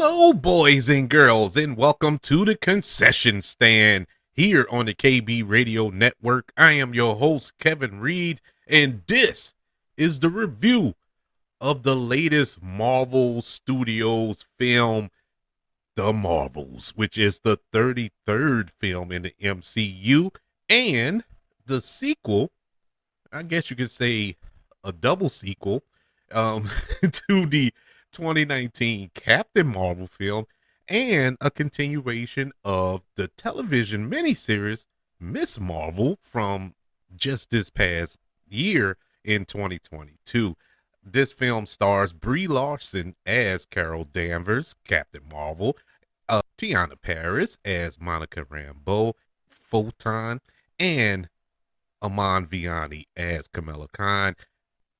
Hello, boys and girls, and welcome to the concession stand here on the KB Radio Network. I am your host, Kevin Reed, and this is the review of the latest Marvel Studios film, The Marvels, which is the 33rd film in the MCU and the sequel, I guess you could say a double sequel, to the 2019 Captain Marvel film and a continuation of the television miniseries Miss Marvel from just this past year in 2022. This film stars Brie Larson as Carol Danvers, Captain Marvel, Tiana Paris as Monica Rambeau, Photon, and Aman Viani as Kamala Khan.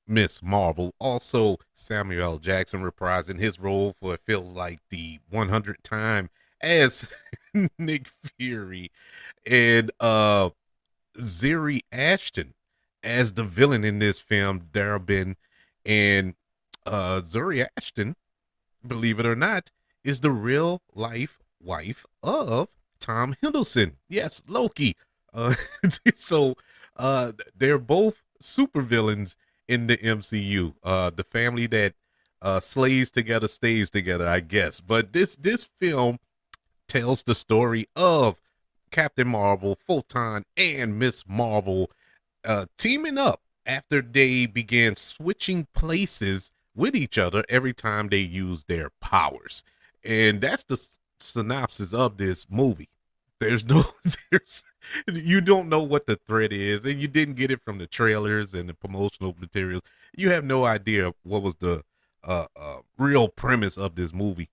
Miss Marvel. Also, Samuel L. Jackson reprising his role for it feels like the 100th time as Nick Fury, and Zuri Ashton as the villain in this film, Darabin. And Zuri Ashton, believe it or not, is the real life wife of Tom Hiddleston. Yes, Loki. Uh, so they're both super villains in the MCU. The family that slays together stays together, I guess. But this film tells the story of Captain Marvel, Photon, and Miss Marvel teaming up after they began switching places with each other every time they use their powers. And that's the synopsis of this movie. There's no, there's, you don't know what the threat is, and you didn't get it from the trailers and the promotional materials. You have no idea what was the real premise of this movie,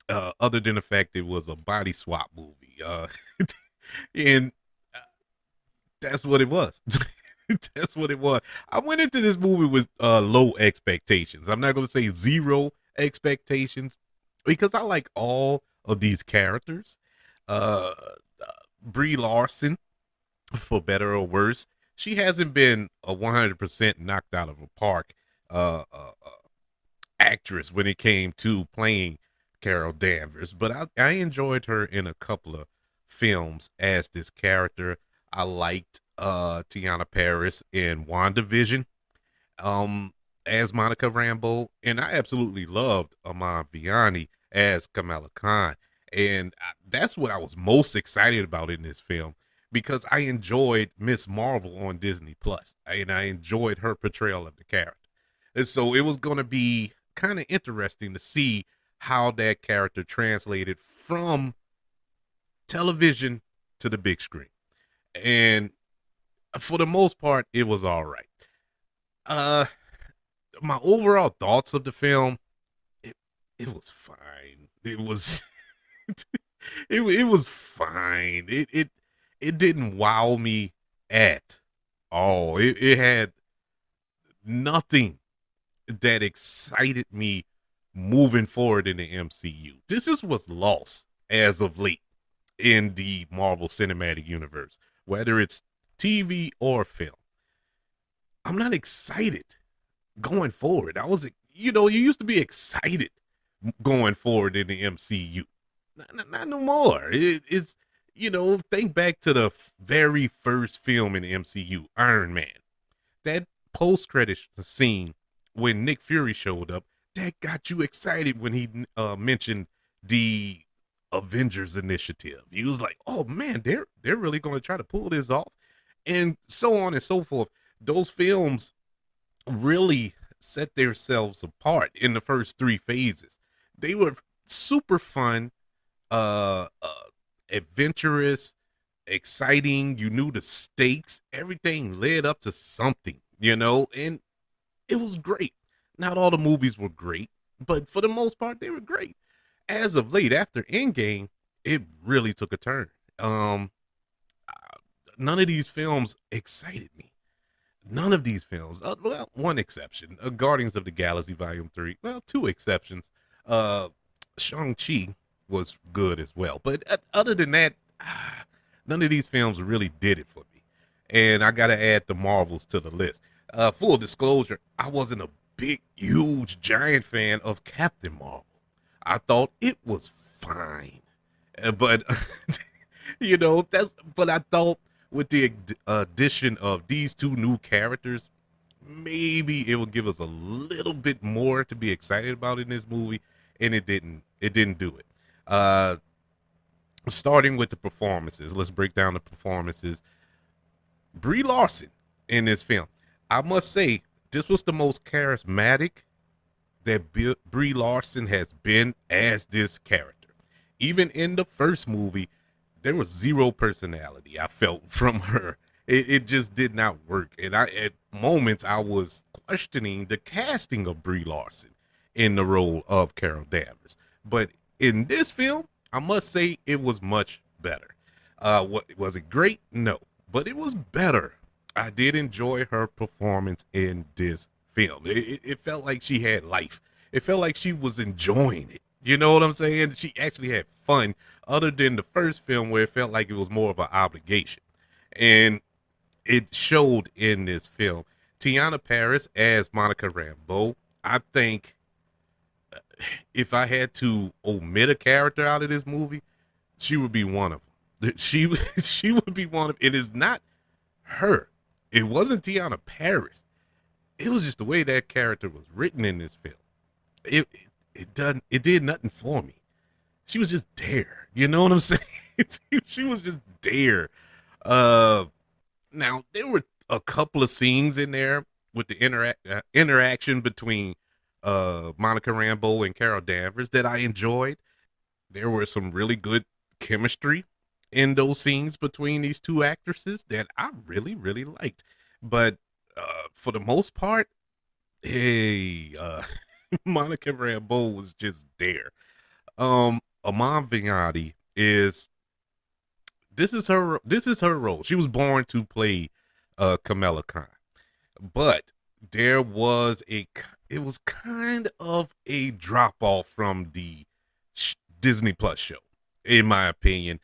other than the fact it was a body swap movie. And that's what it was. That's what it was. I went into this movie with low expectations. I'm not going to say zero expectations because I like all of these characters. Uh, Brie Larson, for better or worse, she hasn't been a 100% knocked out of a park actress when it came to playing Carol Danvers, but I enjoyed her in a couple of films as this character. I liked Tiana Paris in WandaVision as Monica Rambeau, and I absolutely loved Aman Viani as Kamala Khan. And that's what I was most excited about in this film because I enjoyed Miss Marvel on Disney Plus, and I enjoyed her portrayal of the character. And so it was going to be kind of interesting to see how that character translated from television to the big screen. And for the most part, it was all right. Uh, my overall thoughts of the film, it it was fine. It was it was fine. It didn't wow me at all. It had nothing that excited me moving forward in the MCU. This is what's lost as of late in the Marvel Cinematic Universe, whether it's TV or film. I'm not excited going forward. You used to be excited going forward in the MCU. Not no more. It's, think back to the very first film in the MCU, Iron Man. That post credit scene when Nick Fury showed up, that got you excited when he mentioned the Avengers Initiative. He was like, "Oh man, they're really going to try to pull this off," and so on and so forth. Those films really set themselves apart in the first three phases. They were super fun, adventurous, exciting. You knew the stakes. Everything led up to something, and it was great. Not all the movies were great, but for the most part, they were great. As of late, after Endgame, it really took a turn. None of these films excited me. None of these films, well, one exception, Guardians of the Galaxy Volume 3. Well, two exceptions. Uh, Shang-Chi was good as well. But other than that, none of these films really did it for me. And I got to add the Marvels to the list. Full disclosure, I wasn't a big, huge, giant fan of Captain Marvel. I thought it was fine. But but I thought with the addition of these two new characters, maybe it will give us a little bit more to be excited about in this movie, and it didn't do it. Uh Starting with the performances, let's break down the performances. Brie Larson in this film, I must say, this was the most charismatic that Brie Larson has been as this character. Even in the first movie, there was zero personality I felt from her. It just did not work, and at moments I was questioning the casting of Brie Larson in the role of Carol Danvers. But in this film, I must say it was much better. What was it great? No, but it was better. I did enjoy her performance in this film. It felt like she had life. It felt like she was enjoying it. You know what I'm saying? She actually had fun, other than the first film where it felt like it was more of an obligation. And it showed in this film. Tiana Paris as Monica Rambeau. I think if I had to omit a character out of this movie, she would be one of them. She would be one of. It is not her. It wasn't Tiana Paris. It was just the way that character was written in this film. It did nothing for me. She was just there. You know what I'm saying? She was just there. Uh, Now there were a couple of scenes in there with the interaction between Monica Rambeau and Carol Danvers that I enjoyed. There were some really good chemistry in those scenes between these two actresses that I really, really liked. But for the most part, hey, Monica Rambeau was just there. Amon Vignati is this is her role. She was born to play Kamala Khan, but there was it was kind of a drop off from the Disney Plus show, in my opinion.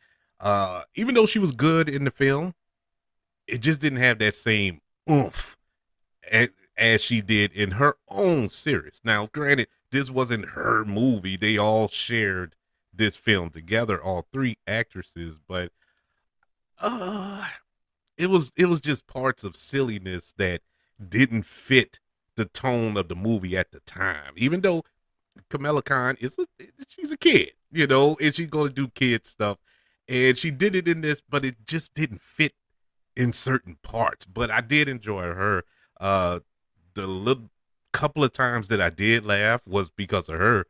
Even though she was good in the film, it just didn't have that same oomph as she did in her own series. Now, granted, this wasn't her movie. They all shared this film together, all three actresses, but uh it was just parts of silliness that didn't fit the tone of the movie at the time. Even though Kamala Khan she's a kid, and she's gonna do kid stuff, and she did it in this, but it just didn't fit in certain parts. But I did enjoy her. Uh, the little couple of times that I did laugh was because of her.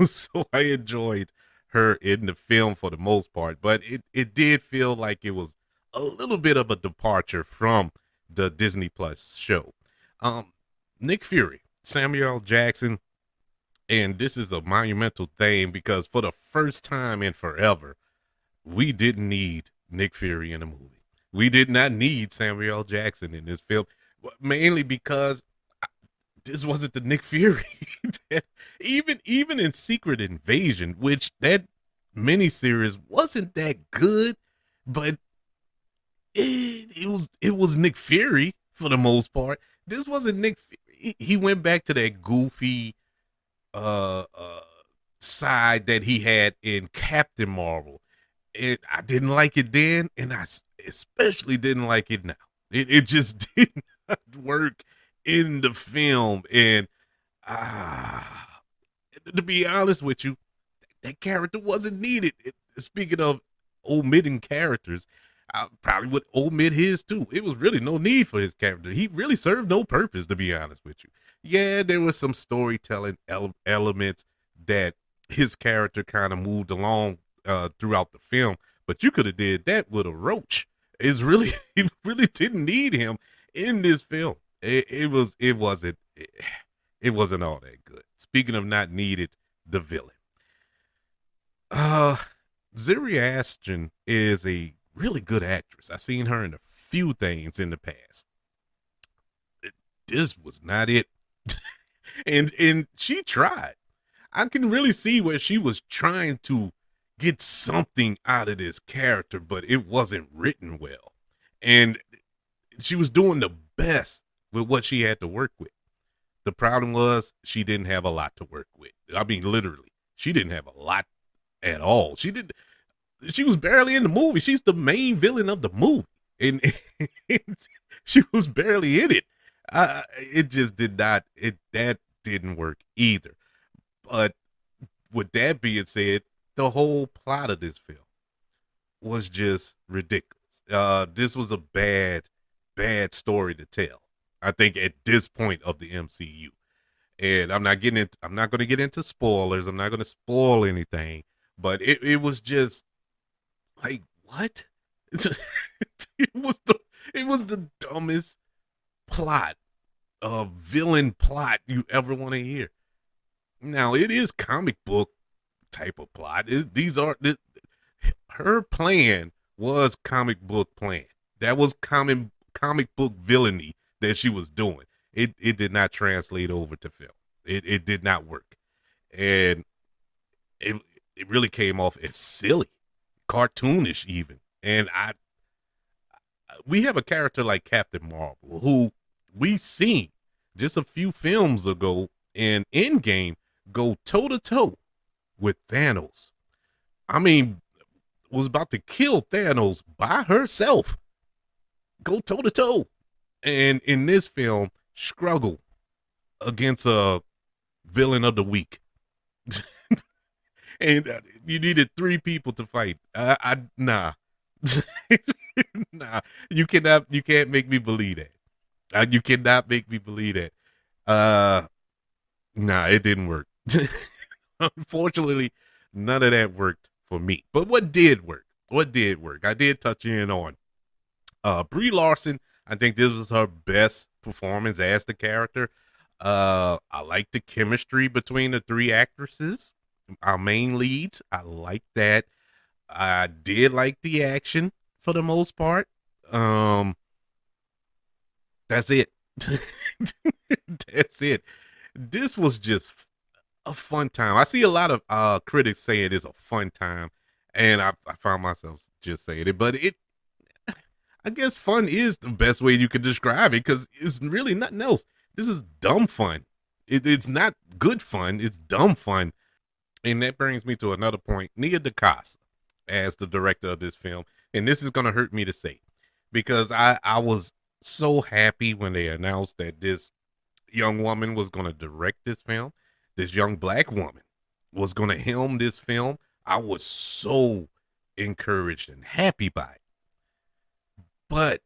So I enjoyed her in the film for the most part, but it did feel like it was a little bit of a departure from the Disney Plus show. Um, Nick Fury, Samuel L. Jackson, and this is a monumental thing because for the first time in forever, we didn't need Nick Fury in a movie. We did not need Samuel L. Jackson in this film, mainly because this wasn't the Nick Fury. Even in Secret Invasion, which that miniseries wasn't that good, but it was Nick Fury for the most part. This wasn't Nick. He went back to that goofy uh, uh side that he had in Captain Marvel. I didn't like it then, and especially didn't like it now. It just did not work in the film, and ah, to be honest with you, that character wasn't needed. Speaking of omitting characters, I probably would omit his too. It was really no need for his character. He really served no purpose, to be honest with you. Yeah, there was some storytelling elements that his character kind of moved along throughout the film, but you could have did that with a roach. It's really he really didn't need him in this film. It wasn't all that good. Speaking of not needed, the villain. Uh Zuri Ashton is a really good actress. I've seen her in a few things in the past. This was not it. And she tried. I can really see where she was trying to get something out of this character, but it wasn't written well. And she was doing the best with what she had to work with. The problem was she didn't have a lot to work with. I mean, literally, She didn't have a lot at all. She was barely in the movie. She's the main villain of the movie, and, and she was barely in it. It just did not. That didn't work either. But with that being said, the whole plot of this film was just ridiculous. This was a bad story to tell. I think at this point of the MCU, and I'm not going to get into spoilers. I'm not going to spoil anything, but it was just like what? it was the it was the dumbest plot, villain plot you ever want to hear. Now it is comic book type of plot. Her plan was comic book plan. That was comic book villainy that she was doing. It did not translate over to film. It did not work, and it it really came off as silly, cartoonish even. And we have a character like Captain Marvel who we seen just a few films ago in Endgame go toe to toe with Thanos. I mean, was about to kill Thanos by herself, go toe to toe, and in this film struggle against a villain of the week. And you needed three people to fight. Nah, nah. You can't make me believe that. You cannot make me believe that. Uh, nah, it didn't work. Unfortunately, none of that worked for me. But what did work? What did work? I did touch in on Brie Larson. I think this was her best performance as the character. I like the chemistry between the three actresses, our main leads. I like that. I did like the action for the most part. That's it. That's it. This was just a fun time. I see a lot of critics saying it's a fun time, and I found myself just saying it. But I guess fun is the best way you could describe it because it's really nothing else. This is dumb fun. It's not good fun. It's dumb fun. And that brings me to another point. Nia DaCosta as the director of this film. And this is going to hurt me to say because I was so happy when they announced that this young woman was going to direct this film. This young black woman was going to helm this film. I was so encouraged and happy by it. But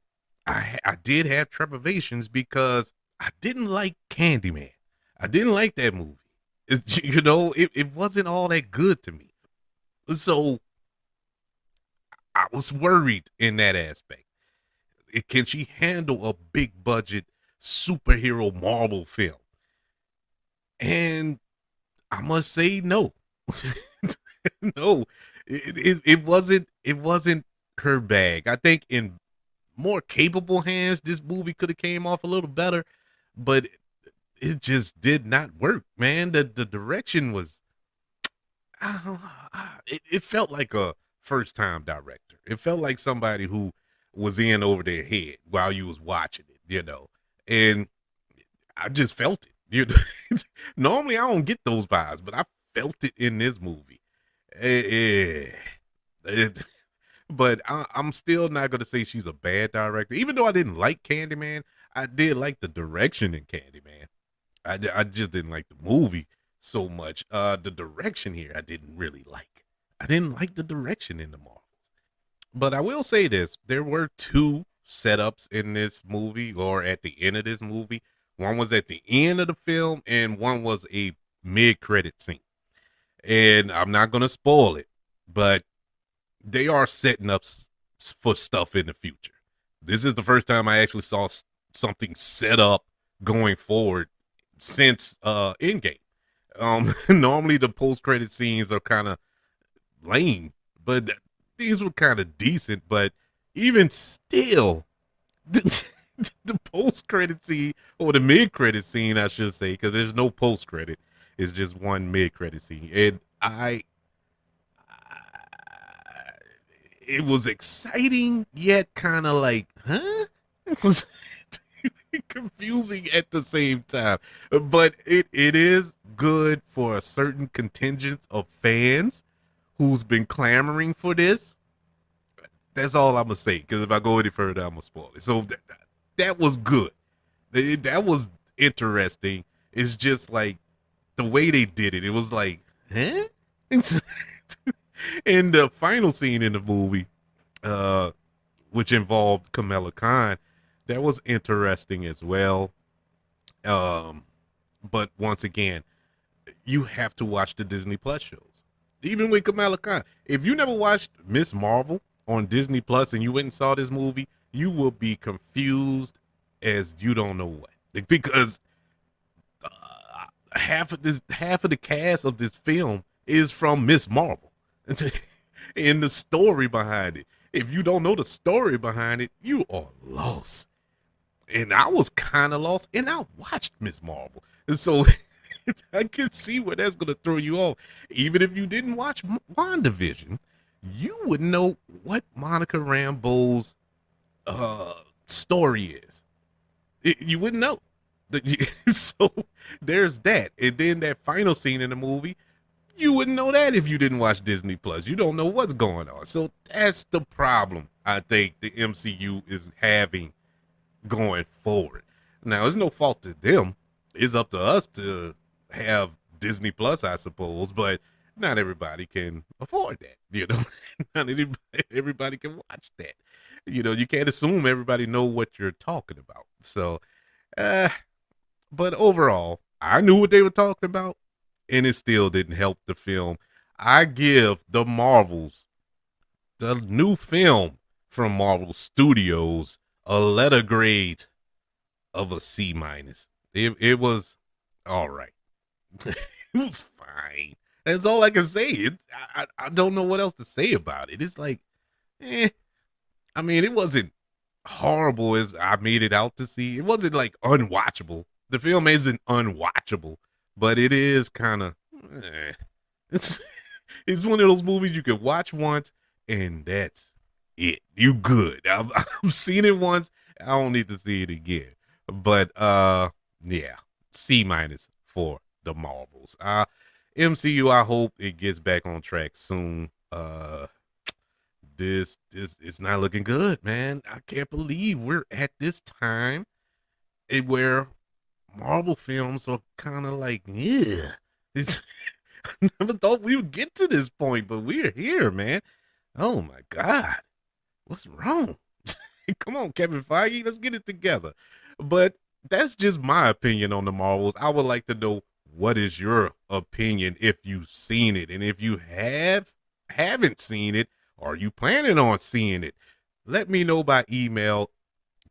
I did have trepidations because I didn't like Candyman. I didn't like that movie. It wasn't all that good to me. So I was worried in that aspect. Can she handle a big budget superhero Marvel film? And I must say no. No. It wasn't her bag. I think in more capable hands, this movie could have came off a little better, but it just did not work, man. The direction was, it felt like a first time director. It felt like somebody who was in over their head while you was watching it, and I just felt it. Normally I don't get those vibes, but I felt it in this movie. Eh, but I'm still not gonna say she's a bad director, even though I didn't like Candyman. I did like the direction in Candyman. I just didn't like the movie so much. The direction here I didn't really like. I didn't like the direction in the Marvels. But I will say this: there were two setups in this movie, or at the end of this movie. One was at the end of the film, and one was a mid-credit scene. And I'm not gonna spoil it, but they are setting up for stuff in the future. This is the first time I actually saw something set up going forward since Endgame. Normally the post credit scenes are kind of lame, but these were kind of decent. But even still, the post credit scene or the mid credit scene, I should say, because there's no post credit, it's just one mid credit scene, and it was exciting yet kind of like, huh? confusing at the same time. But it is good for a certain contingent of fans who's been clamoring for this. That's all I'm gonna say. Because if I go any further, I'm gonna spoil it. So that was good. That was interesting. It's just like the way they did it. It was like, huh? And the final scene in the movie, which involved Kamala Khan, that was interesting as well. But once again, you have to watch the Disney Plus shows. Even with Kamala Khan, if you never watched Miss Marvel on Disney Plus and you went and saw this movie, you will be confused as you don't know what, because half of the cast of this film is from Miss Marvel, and the story behind it. If you don't know the story behind it, you are lost. And I was kind of lost, and I watched Miss Marvel, and so I can see where that's going to throw you off. Even if you didn't watch WandaVision, you would know what Monica Rambeau's story is. You wouldn't know. So there's that. And then that final scene in the movie, you wouldn't know that if you didn't watch Disney Plus. You don't know what's going on. So that's the problem I think the MCU is having going forward. Now, it's no fault to them. It's up to us to have Disney Plus, I suppose, but not everybody can afford that. Not everybody can watch that. You can't assume everybody know what you're talking about. So, but overall, I knew what they were talking about, and it still didn't help the film. I give the Marvels, the new film from Marvel Studios, a letter grade of a C minus. It was all right. It was fine. That's all I can say. I don't know what else to say about it. It's like, I mean, it wasn't horrible as I made it out to see. It wasn't like unwatchable. The film isn't unwatchable, but it is kind of, it's one of those movies you can watch once and that's it. You good. I've seen it once. I don't need to see it again. But yeah, C minus for the Marvels. MCU, I hope it gets back on track soon. This it's not looking good, man. I can't believe we're at this time where Marvel films are kind of like, yeah. I never thought we would get to this point, but we're here, man. Oh my God. What's wrong? Come on, Kevin Feige, let's get it together. But that's just my opinion on the Marvels. I would like to know, what is your opinion if you've seen it? And if you haven't seen it, are you planning on seeing it? Let me know by email,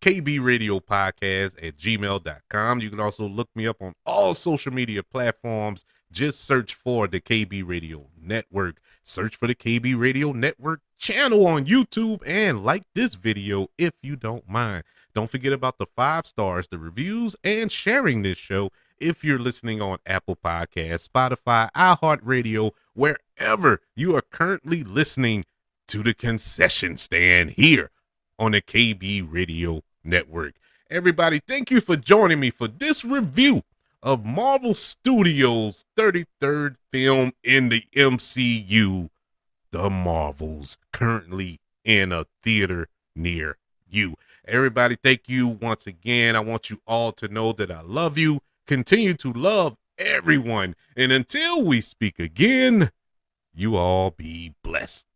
kbradiopodcast@gmail.com. You can also look me up on all social media platforms. Just search for the KB Radio Network. Search for the KB Radio Network channel on YouTube and like this video if you don't mind. Don't forget about the 5 stars, the reviews, and sharing this show if you're listening on Apple Podcasts, Spotify, iHeartRadio, wherever you are currently listening to the Concession Stand here on the KB Radio Network. Everybody, thank you for joining me for this review of Marvel Studios' 33rd film in the MCU, The Marvels, currently in a theater near you. Everybody, thank you once again. I want you all to know that I love you. Continue to love everyone. And until we speak again, you all be blessed.